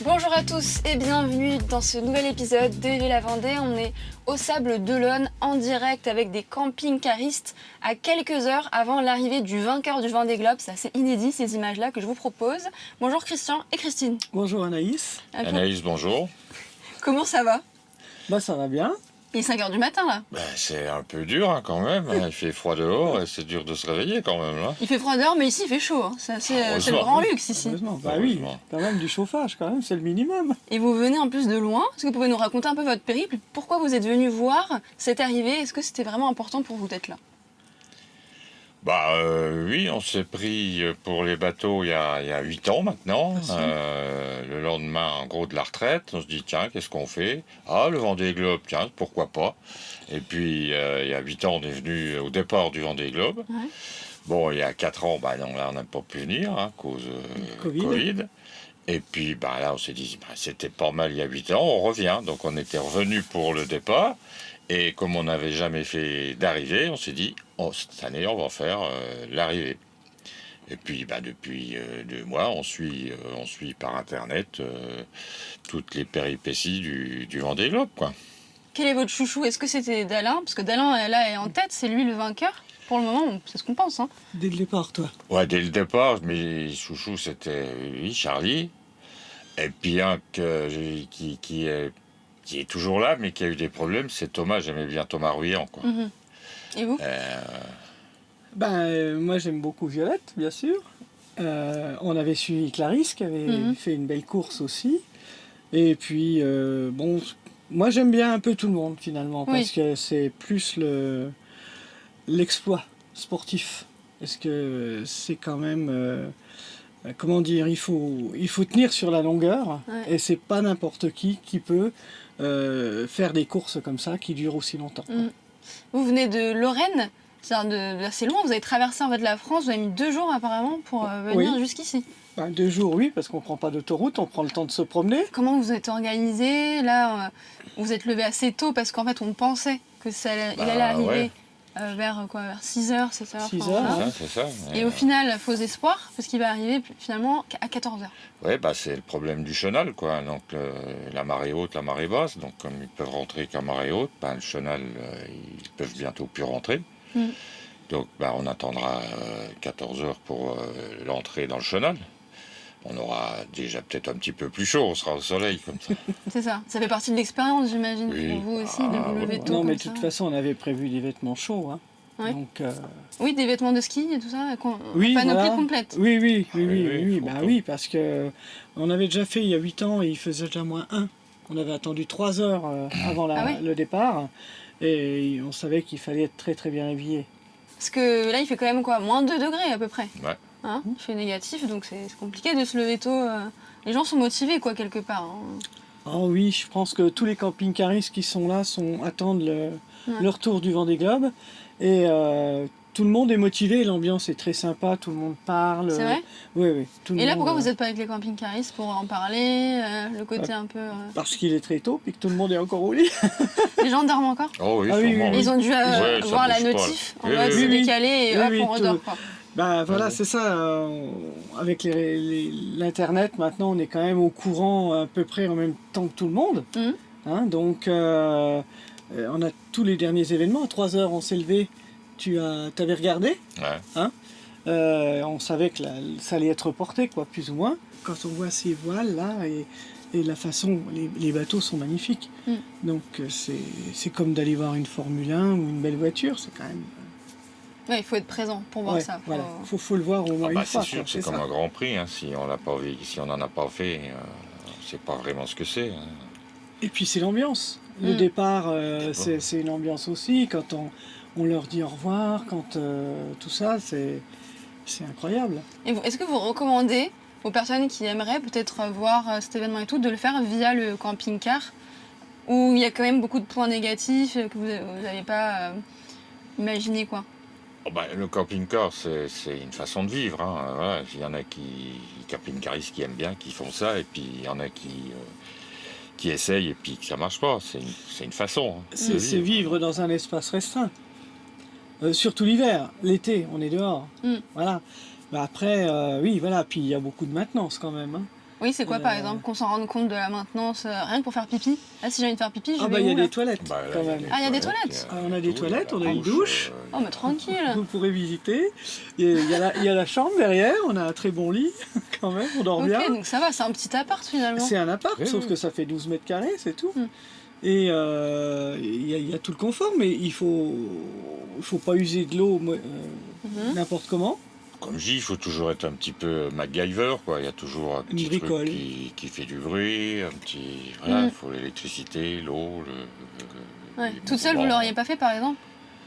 Bonjour à tous et bienvenue dans ce nouvel épisode de Vivez la Vendée. On est au Sable d'Olonne en direct avec des camping-caristes à quelques heures avant l'arrivée du vainqueur du Vendée Globe. C'est assez inédit ces images-là que je vous propose. Bonjour Christian et Christine. Bonjour Anaïs. Anaïs, bonjour. Comment ça va? Ça va bien. Il est 5h du matin là. C'est un peu dur quand même, il fait froid dehors et c'est dur de se réveiller quand même. Là. Il fait froid dehors mais ici il fait chaud. C'est le grand luxe ici. Heureusement. Oui, quand même du chauffage, quand même, c'est le minimum. Et vous venez en plus de loin. Est-ce que vous pouvez nous raconter un peu votre périple? Pourquoi vous êtes venu voir cette arrivée? Est-ce que c'était vraiment important pour vous d'être là? Oui, on s'est pris pour les bateaux il y a 8 ans maintenant. Le lendemain, en gros, de la retraite, on se dit, tiens, qu'est-ce qu'on fait? Ah, le Vendée Globe, tiens, pourquoi pas? Et puis, il y a 8 ans, on est venu au départ du Vendée Globe. Ouais. Bon, il y a 4 ans, non, là, on n'a pas pu venir à cause Covid. Et puis, là, on s'est dit, c'était pas mal il y a 8 ans, on revient. Donc, on était revenu pour le départ. Et comme on n'avait jamais fait d'arrivée, on s'est dit, cette année, on va faire l'arrivée. Et puis, depuis 2 mois, on suit par Internet toutes les péripéties du Vendée Globe, quoi. Quel est votre chouchou? Est-ce que c'était Dalin? Parce que Dalin, là, est en tête, c'est lui le vainqueur. Pour le moment, c'est ce qu'on pense. Hein. Dès le départ, toi? Ouais, dès le départ, mes chouchous, c'était lui, Charlie. Et puis un qui est toujours là, mais qui a eu des problèmes, c'est Thomas. J'aimais bien Thomas Ruyant, quoi. Mm-hmm. Et vous? Moi, j'aime beaucoup Violette, bien sûr. On avait suivi Clarisse, qui avait fait une belle course aussi. Et puis, moi, j'aime bien un peu tout le monde, finalement, parce que c'est plus l'exploit sportif. Parce que c'est quand même... comment dire, il faut tenir sur la longueur, et c'est pas n'importe qui peut faire des courses comme ça qui durent aussi longtemps. Vous venez de Lorraine, c'est-à-dire d'assez loin, vous avez traversé en fait la France, vous avez mis 2 jours apparemment pour venir jusqu'ici. 2 jours, oui, parce qu'on prend pas d'autoroute, on prend le temps de se promener. Comment vous êtes organisé? Là, vous êtes levé assez tôt parce qu'en fait on pensait que il allait arriver vers 6h, 7h. 6h, c'est ça. Et au final, faux espoir, parce qu'il va arriver finalement à 14h. Oui, c'est le problème du chenal, quoi. Donc la marée haute, la marée basse. Donc comme ils peuvent rentrer qu'à marée haute, le chenal, ils peuvent bientôt plus rentrer. Donc on attendra 14h pour l'entrée dans le chenal. On aura déjà peut-être un petit peu plus chaud, on sera au soleil comme ça. C'est ça. Ça fait partie de l'expérience, j'imagine, pour vous aussi, de vous lever tôt. Non, mais de toute façon, on avait prévu des vêtements chauds. Hein. Ouais. Donc, oui, des vêtements de ski et tout ça, panoplie complète. Oui, parce que on avait déjà fait il y a 8 ans et il faisait déjà -1. On avait attendu 3 heures avant le départ et on savait qu'il fallait être très très bien habillé. Parce que là, il fait quand même -2 degrés à peu près. Ouais. Hein, il fait négatif, donc c'est compliqué de se lever tôt. Les gens sont motivés, quelque part. Hein. Oh oui, je pense que tous les camping-caristes qui sont là attendent le retour du Vendée Globe. Et tout le monde est motivé, l'ambiance est très sympa, tout le monde parle. C'est vrai? Oui. Et là, pourquoi vous n'êtes pas avec les camping-caristes pour en parler? Le côté un peu... Parce qu'il est très tôt et que tout le monde est encore au lit. Les gens dorment encore? Oh oui, Ils ont dû voir la notif, en mode c'est décalé et hop, on redort. Quoi. Voilà, c'est ça. Avec l'Internet, maintenant, on est quand même au courant à peu près en même temps que tout le monde. Hein, donc, on a tous les derniers événements. À 3 heures, on s'est levé. T'avais regardé? Ouais. Hein, on savait que ça allait être reporté, plus ou moins. Quand on voit ces voiles-là et la façon, les bateaux sont magnifiques. Donc, c'est comme d'aller voir une Formule 1 ou une belle voiture. C'est quand même... il faut être présent pour voir ça. Voilà. Faut le voir au moins une fois. C'est sûr, c'est comme un Grand Prix. Hein. Si on n'en a pas fait, on ne sait pas vraiment ce que c'est. Hein. Et puis c'est l'ambiance. Le départ, c'est une ambiance aussi. Quand on leur dit au revoir, quand tout ça, c'est incroyable. Est-ce que vous recommandez aux personnes qui aimeraient peut-être voir cet événement et tout, de le faire via le camping-car, où il y a quand même beaucoup de points négatifs que vous n'avez pas imaginé le camping-car, c'est une façon de vivre. Hein. Voilà. Il y en a camping-caristes qui aiment bien, qui font ça, et puis il y en a qui essayent et puis que ça marche pas. C'est une façon. Hein, c'est vivre dans un espace restreint. Surtout l'hiver. L'été, on est dehors. Voilà. Après, puis il y a beaucoup de maintenance quand même. Hein. Oui, c'est quoi par exemple? Qu'on s'en rende compte de la maintenance, rien que pour faire pipi? Ah, si j'ai envie de faire pipi, je vais il y a où, là des toilettes quand même. Ah, il y a des toilettes? On a des toilettes, on a une douche. Oh, mais tranquille. Vous pourrez visiter. Il y a la chambre derrière, on a un très bon lit quand même, on dort bien. Ok, donc ça va, c'est un petit appart finalement. C'est un appart, Oui, sauf oui. que ça fait 12 mètres carrés, c'est tout. Et il y a tout le confort, mais il faut pas user de l'eau n'importe comment. Comme je dis, il faut toujours être un petit peu MacGyver, quoi. Il y a toujours un petit truc bricole. qui fait du bruit, un petit... Voilà, il faut l'électricité, l'eau, Ouais. Toute seule, vous l'auriez pas fait par exemple?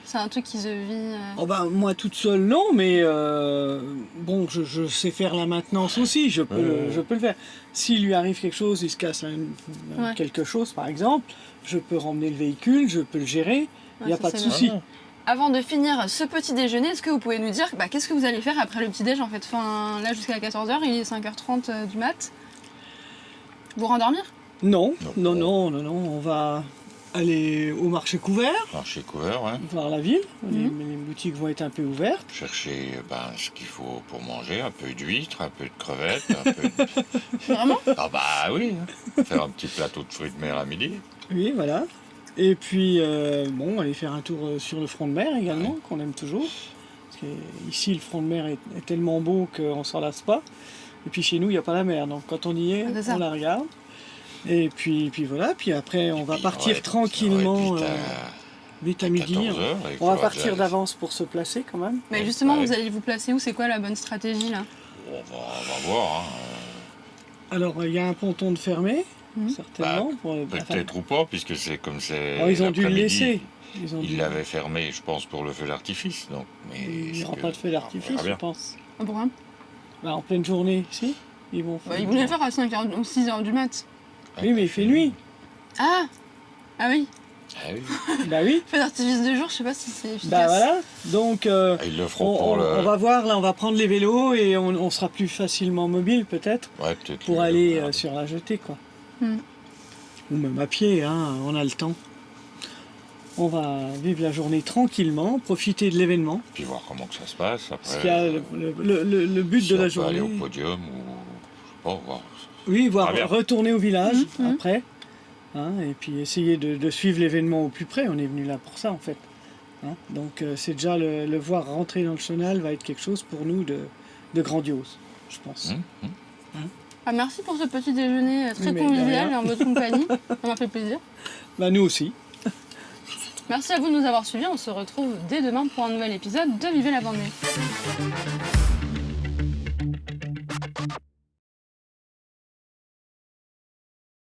C'est un truc qui se vit... Oh ben, moi toute seule non, mais bon, je sais faire la maintenance aussi, je peux le faire. S'il lui arrive quelque chose, il se casse quelque chose par exemple, je peux ramener le véhicule, je peux le gérer, il n'y a pas de souci. Avant de finir ce petit déjeuner, est-ce que vous pouvez nous dire qu'est-ce que vous allez faire après le petit déj en fait? Enfin, là jusqu'à 14h, il est 5h30 du mat. Vous rendormir? Non, on va aller au marché couvert. Marché couvert, ouais. Voir la ville, les boutiques vont être un peu ouvertes. Chercher ce qu'il faut pour manger, un peu d'huîtres, un peu de crevettes, un peu de... Vraiment? Ah bah oui, hein. Faire un petit plateau de fruits de mer à midi. Oui, voilà. Et puis, aller faire un tour sur le front de mer également, qu'on aime toujours. Parce que ici, le front de mer est tellement beau qu'on ne s'en lasse pas. Et puis chez nous, il n'y a pas la mer, donc quand on y est, on la regarde. Et puis voilà, puis après, on va partir tranquillement. Vite à midi. On va partir d'avance pour se placer quand même. Mais justement, vous allez vous placer où? C'est quoi la bonne stratégie là? On va voir. Hein. Alors, il y a un ponton de fermé, certainement. Peut-être ou pas, puisque c'est comme c'est. Alors, ils ont dû le laisser. Ils l'avaient fermé, je pense, pour le feu d'artifice. Donc, mais il n'y aura pas de feu d'artifice, je pense. Pourquoi? En pleine journée, si. Ils voulaient le faire à 5h ou 6h du mat. Oui, mais il fait nuit. Ah oui. Ah oui. Bah oui. Feu d'artifice de jour, je sais pas si c'est efficace. Bah voilà. Donc ils le feront on va voir, là on va prendre les vélos et on sera plus facilement mobile peut-être. Ouais, peut-être. Pour aller sur la jetée quoi. Ou même à pied, hein, on a le temps. On va vivre la journée tranquillement, profiter de l'événement. Puis voir comment que ça se passe après. Parce qu'il y a le but de la journée. Aller au podium ou voir. Oui, retourner au village après. Hein, et puis essayer de suivre l'événement au plus près. On est venu là pour ça en fait. Hein, donc c'est déjà le voir rentrer dans le chenal va être quelque chose pour nous de grandiose, je pense. Merci pour ce petit déjeuner très convivial et en votre compagnie. Ça m'a fait plaisir. Nous aussi. Merci à vous de nous avoir suivis. On se retrouve dès demain pour un nouvel épisode de Vivez la Vendée.